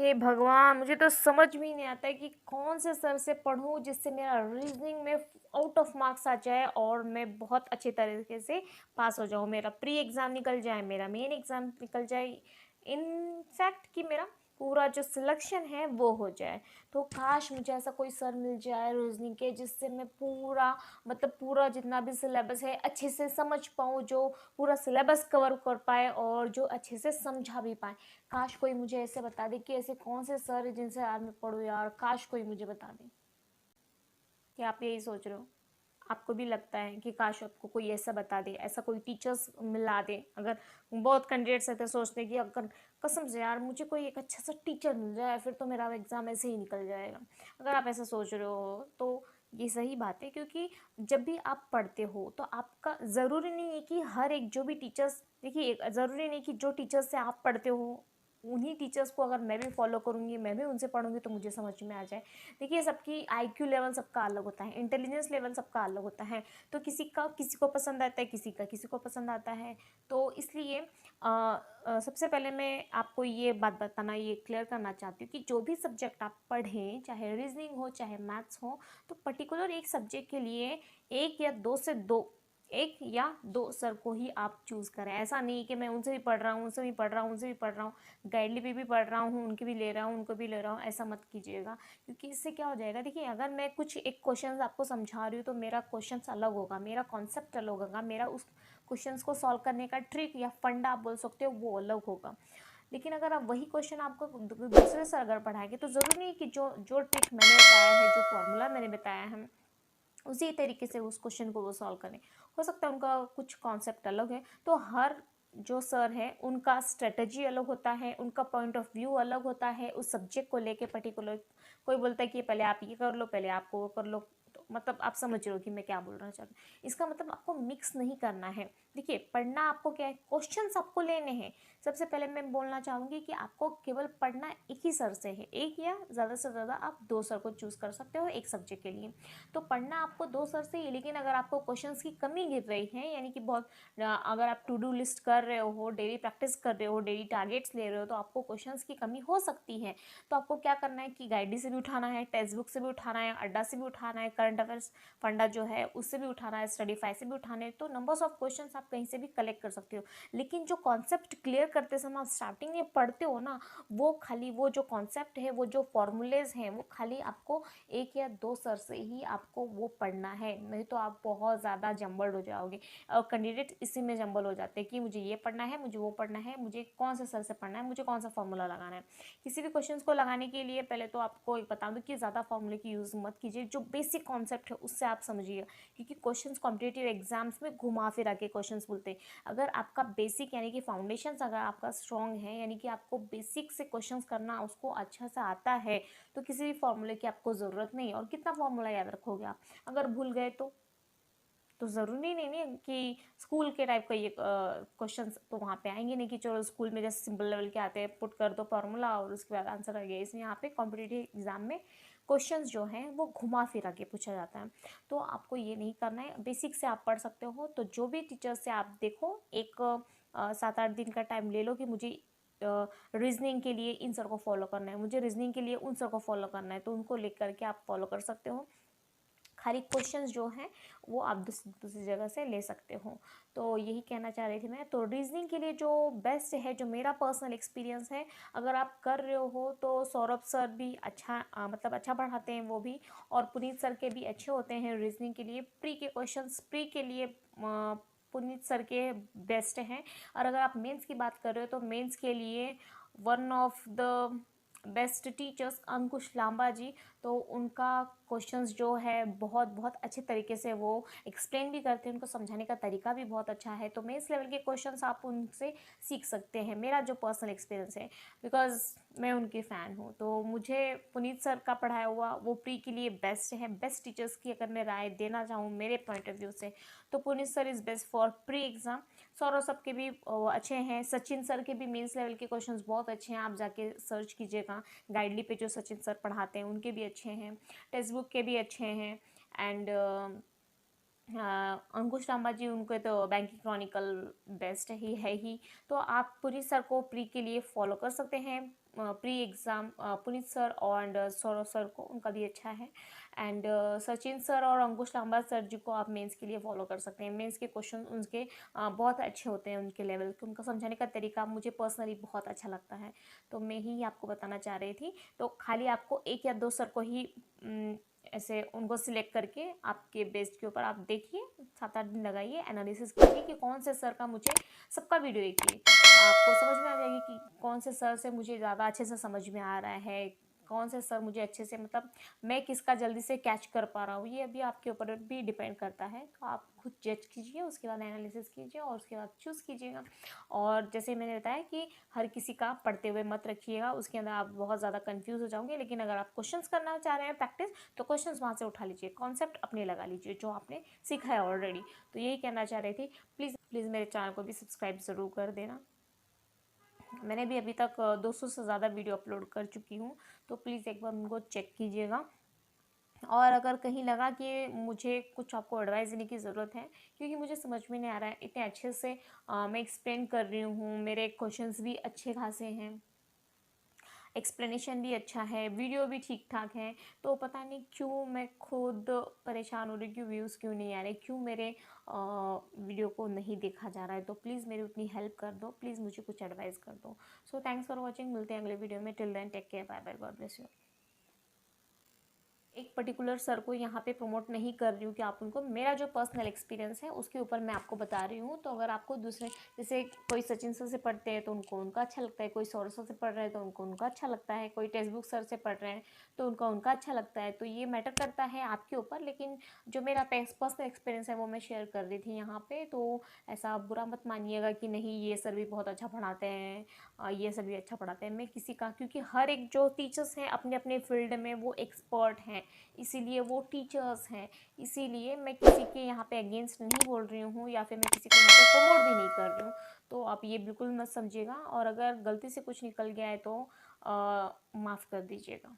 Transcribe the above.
हे भगवान! मुझे तो समझ में ही नहीं आता है कि कौन से सर से पढ़ूँ जिससे मेरा रीज़निंग में आउट ऑफ मार्क्स आ जाए और मैं बहुत अच्छे तरीके से पास हो जाऊँ। मेरा प्री एग्ज़ाम निकल जाए, मेरा मेन एग्ज़ाम निकल जाए, इनफैक्ट कि मेरा पूरा जो सिलेक्शन है वो हो जाए। तो काश मुझे ऐसा कोई सर मिल जाए रीज़निंग के जिससे मैं पूरा पूरा जितना भी सिलेबस है अच्छे से समझ पाऊँ, जो पूरा सिलेबस कवर कर पाए और जो अच्छे से समझा भी पाए। काश कोई मुझे ऐसे बता दे कि ऐसे कौन से सर हैं जिनसे यार मैं पढूं यार, काश कोई मुझे बता दे। क्या आप यही सोच रहे हो? आपको भी लगता है कि काश आपको कोई ऐसा बता दे, ऐसा कोई टीचर्स मिला दे? अगर बहुत कैंडिडेट्स ऐसे सोचते हैं कि अगर कसम से यार मुझे कोई एक अच्छा सा टीचर मिल जाए फिर तो मेरा एग्ज़ाम ऐसे ही निकल जाएगा। अगर आप ऐसा सोच रहे हो तो ये सही बात है, क्योंकि जब भी आप पढ़ते हो तो आपका ज़रूरी नहीं है कि हर एक जो भी टीचर्स, देखिए ज़रूरी नहीं कि जो टीचर्स से आप पढ़ते हो उन्हीं टीचर्स को अगर मैं भी फॉलो करूँगी, मैं भी उनसे पढ़ूंगी तो मुझे समझ में आ जाए। देखिए सबकी आईक्यू लेवल सबका अलग होता है, इंटेलिजेंस लेवल सबका अलग होता है। तो किसी को पसंद आता है, किसी को पसंद आता है। तो इसलिए सबसे पहले मैं आपको ये बात बताना, ये क्लियर करना चाहती हूँ कि जो भी सब्जेक्ट आप पढ़ें, चाहे रीजनिंग हो चाहे मैथ्स हो, तो पर्टिकुलर एक सब्जेक्ट के लिए एक या दो सर को ही आप चूज़ करें। ऐसा नहीं कि मैं उनसे भी पढ़ रहा हूँ, उनसे भी पढ़ रहा हूँ, उनसे भी पढ़ रहा हूँ, गाइडली पे भी पढ़ रहा हूँ, उनके भी ले रहा हूँ, उनको भी ले रहा हूँ, ऐसा मत कीजिएगा। क्योंकि इससे क्या हो जाएगा, देखिए अगर मैं कुछ एक क्वेश्चन आपको समझा रही हूँ तो मेरा क्वेश्चन अलग होगा, मेरा कॉन्सेप्ट अलग होगा, मेरा उस क्वेश्चन को सॉल्व करने का ट्रिक या फंडा आप बोल सकते हो वो अलग होगा। लेकिन अगर आप वही क्वेश्चन आपको दूसरे से अगर पढ़ाएंगे तो ज़रूरी नहीं कि जो जो ट्रिक मैंने बताया है, जो फॉर्मूला मैंने बताया है, उसी तरीके से उस क्वेश्चन को वो सॉल्व करें। हो सकता है उनका कुछ कॉन्सेप्ट अलग है। तो हर जो सर है उनका स्ट्रेटजी अलग होता है, उनका पॉइंट ऑफ व्यू अलग होता है उस सब्जेक्ट को लेके पर्टिकुलर। कोई बोलता है कि पहले आप ये कर लो, पहले आप वो कर लो। तो आप समझ रहे हो कि मैं क्या बोलना चाहती हूँ। इसका आपको मिक्स नहीं करना है। देखिए पढ़ना आपको क्या है, क्वेश्चंस आपको लेने हैं। सबसे पहले मैं बोलना चाहूँगी कि आपको केवल पढ़ना एक ही सर से है, एक या ज़्यादा से ज़्यादा आप दो सर को चूज़ कर सकते हो एक सब्जेक्ट के लिए। तो पढ़ना आपको दो सर से ही है। लेकिन अगर आपको क्वेश्चंस की कमी गिर रही है, यानी कि बहुत अगर आप टू डू लिस्ट कर रहे हो, डेली प्रैक्टिस कर रहे हो, डेली टारगेट्स ले रहे हो, तो आपको क्वेश्चंस की कमी हो सकती है। तो आपको क्या करना है कि गाइडी से भी उठाना है, टेक्स्ट बुक से भी उठाना है, अड्डा से भी उठाना है, करंट अफेयर्स फंडा जो है उससे भी उठाना है, स्टडीफाई से भी उठाना है। तो नंबर्स ऑफ क्वेश्चंस आप कहीं से भी कलेक्ट कर सकते हो। लेकिन जो कॉन्सेप्ट क्लियर करते समय आप स्टार्टिंग में पढ़ते हो ना, वो खाली वो जो कॉन्सेप्ट है, वो जो फॉर्मूलेज हैं, वो खाली आपको एक या दो सर से ही आपको वो पढ़ना है। नहीं तो आप बहुत ज़्यादा जम्बल्ड हो जाओगे। और कैंडिडेट इसी में जम्बल हो जाते हैं कि मुझे ये पढ़ना है, मुझे वो पढ़ना है, मुझे कौन से सर से पढ़ना है, मुझे कौन सा फॉर्मूला लगाना है। किसी भी क्वेश्चंस को लगाने के लिए पहले तो आपको एक बता दूं कि ज़्यादा फॉर्मूले की यूज़ मत कीजिए। जो बेसिक कॉन्सेप्ट है उससे आप समझिए, क्योंकि क्वेश्चंस कॉम्पिटिटिव एग्जाम्स में घुमा फिरा के क्वेश्चंस बोलते हैं। अगर आपका बेसिक यानी कि फाउंडेशन अगर आपका स्ट्रॉन्ग है, यानी कि आपको बेसिक से क्वेश्चंस करना उसको अच्छा से आता है, तो किसी भी फॉर्मूले की आपको ज़रूरत नहीं है। और कितना फॉर्मूला याद रखोगे आप, अगर भूल गए तो ज़रूरी नहीं है कि स्कूल के टाइप का ये क्वेश्चंस तो वहाँ पे आएंगे नहीं कि चलो स्कूल में जैसे सिंपल लेवल के आते हैं, पुट कर दो फार्मूला और उसके बाद आंसर आ गया। इसमें यहाँ पे कॉम्पिटिटिव एग्जाम में क्वेश्चंस जो हैं वो घुमा फिरा के पूछा जाता है। तो आपको ये नहीं करना है, बेसिक से आप पढ़ सकते हो। तो जो भी टीचर से आप देखो, एक 7-8 दिन का टाइम ले लो कि मुझे रीजनिंग के लिए इन सर को फॉलो करना है, मुझे रीजनिंग के लिए उन सर को फॉलो करना है, तो उनको लेकर के आप फॉलो कर सकते हो। खाली क्वेश्चंस जो हैं वो आप दूसरी जगह से ले सकते हो। तो यही कहना चाह रही थी मैं। तो रीजनिंग के लिए जो बेस्ट है, जो मेरा पर्सनल एक्सपीरियंस है, अगर आप कर रहे हो तो सौरभ सर भी अच्छा अच्छा पढ़ाते हैं वो भी। और पुनीत सर के भी अच्छे होते हैं रीजनिंग के लिए। प्री के क्वेश्चंस प्री के लिए पुनीत सर के बेस्ट हैं। और अगर आप मेंस की बात कर रहे हो तो मेंस के लिए one of the best teachers Ankush Lamba ji. तो उनका क्वेश्चंस जो है बहुत बहुत अच्छे तरीके से वो एक्सप्लेन भी करते हैं, उनको समझाने का तरीका भी बहुत अच्छा है। तो मेंस लेवल के क्वेश्चंस आप उनसे सीख सकते हैं, मेरा जो पर्सनल एक्सपीरियंस है, बिकॉज मैं उनकी फ़ैन हूँ। तो मुझे पुनीत सर का पढ़ाया हुआ वो प्री के लिए बेस्ट है। बेस्ट टीचर्स की अगर मैं राय देना चाहूँ मेरे पॉइंट ऑफ व्यू से, तो Puneet sir is best for pre exam. Saurabh सब के भी अच्छे हैं। सचिन सर के भी मेंस लेवल के क्वेश्चंस बहुत अच्छे हैं, आप जाके सर्च कीजिएगा। गाइडली पे जो सचिन सर पढ़ाते हैं उनके भी अच्छे हैं, टेक्स्ट बुक के भी अच्छे हैं। एंड अंकुश लांबा जी, उनके तो बैंकिंग क्रॉनिकल बेस्ट ही है ही। तो आप पुरी सर को प्री के लिए फॉलो कर सकते हैं। Pre exam Puneet sir and Saurav sir को, उनका भी अच्छा है। एंड सचिन सर और अंकुश लांबा सर जी को आप मेंस के लिए फॉलो कर सकते हैं। मेंस के क्वेश्चन उनके बहुत अच्छे होते हैं, उनके लेवल के, उनका समझाने का तरीका मुझे पर्सनली बहुत अच्छा लगता है। तो मैं ही आपको बताना चाह रही थी। तो खाली आपको 1 या 2 सर को ही ऐसे उनको सिलेक्ट करके आपके बेस्ट के ऊपर आप देखिए, 7-8 दिन लगाइए, एनालिसिस कीजिए कि कौन से सर का मुझे, सबका वीडियो देखिए, आपको समझ में आ जाएगी कि कौन से सर से मुझे ज़्यादा अच्छे से समझ में आ रहा है, कौन से सर मुझे अच्छे से, मतलब मैं किसका जल्दी से कैच कर पा रहा हूँ। ये अभी आपके ऊपर भी डिपेंड करता है। तो आप खुद जज कीजिए, उसके बाद एनालिसिस कीजिए और उसके बाद चूज़ कीजिएगा। और जैसे मैंने बताया कि हर किसी का पढ़ते हुए मत रखिएगा, उसके अंदर आप बहुत ज़्यादा कंफ्यूज हो जाओगे। लेकिन अगर आप क्वेश्चंस करना चाह रहे हैं प्रैक्टिस, तो क्वेश्चंस वहाँ से उठा लीजिए, कॉन्सेप्ट अपने लगा लीजिए जो आपने सीखा है ऑलरेडी। तो यही कहना चाह रही थी। प्लीज़ प्लीज़ मेरे चैनल को भी सब्सक्राइब ज़रूर कर देना। मैंने भी अभी तक 200 से ज़्यादा वीडियो अपलोड कर चुकी हूँ, तो प्लीज़ एक बार उनको चेक कीजिएगा। और अगर कहीं लगा कि मुझे कुछ आपको एडवाइस देने की ज़रूरत है, क्योंकि मुझे समझ में नहीं आ रहा है इतने अच्छे से मैं एक्सप्लेन कर रही हूँ, मेरे क्वेश्चंस भी अच्छे खासे हैं, एक्सप्लेनेशन भी अच्छा है, वीडियो भी ठीक ठाक है, तो पता नहीं क्यों मैं खुद परेशान हो रही, क्यों व्यूज़ क्यों नहीं आ रहे, क्यों मेरे वीडियो को नहीं देखा जा रहा है। तो प्लीज़ मेरी उतनी हेल्प कर दो, प्लीज़ मुझे कुछ एडवाइस कर दो। सो थैंक्स फॉर वॉचिंग, मिलते हैं अगले वीडियो में। Till then take care, bye bye, God bless you. एक पर्टिकुलर सर को यहाँ पे प्रमोट नहीं कर रही हूँ कि आप उनको, मेरा जो पर्सनल एक्सपीरियंस है उसके ऊपर मैं आपको बता रही हूँ। तो अगर आपको दूसरे, जैसे कोई सचिन सर से पढ़ते हैं तो उनको उनका अच्छा लगता है, कोई सौरव सर से पढ़ रहे हैं तो उनको उनका अच्छा लगता है, कोई टेक्स्ट बुक सर से पढ़ रहे हैं तो उनका अच्छा लगता है। तो ये मैटर करता है आपके ऊपर। लेकिन जो मेरा पर्सनल एक्सपीरियंस है वो मैं शेयर कर रही थी यहाँ पे। तो ऐसा बुरा मत मानिएगा कि नहीं ये सर भी बहुत अच्छा पढ़ाते हैं, ये सर भी अच्छा पढ़ाते हैं। मैं किसी का, क्योंकि हर एक जो टीचर्स हैं अपने अपने फील्ड में वो एक्सपर्ट हैं, इसीलिए वो टीचर्स हैं। इसीलिए मैं किसी के यहाँ पे अगेंस्ट नहीं बोल रही हूँ या फिर मैं किसी को यहाँ पे प्रमोट भी नहीं कर रही हूँ। तो आप ये बिल्कुल मत समझिएगा, और अगर गलती से कुछ निकल गया है तो माफ़ कर दीजिएगा।